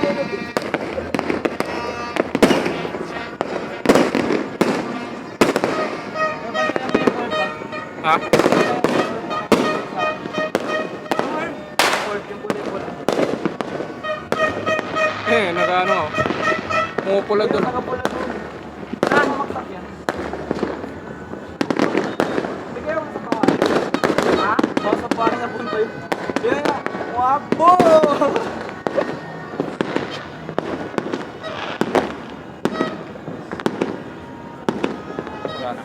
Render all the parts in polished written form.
Ha? Naka-ano. Pumupula doon. Nakapula doon. Mamaksak yan. Bigay ako sa bahay. Ha? Baka sa bahay na punta yun. Yan nga. Wabo! Wala na.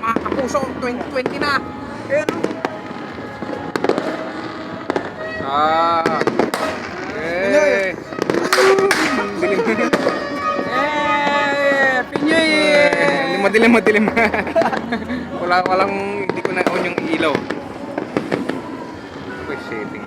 Mga kapuso, 2020 na. Ayan o. Dilim. Pinyoy! Madilim. Walang, hindi ko na on yung ilaw. Okay, setting.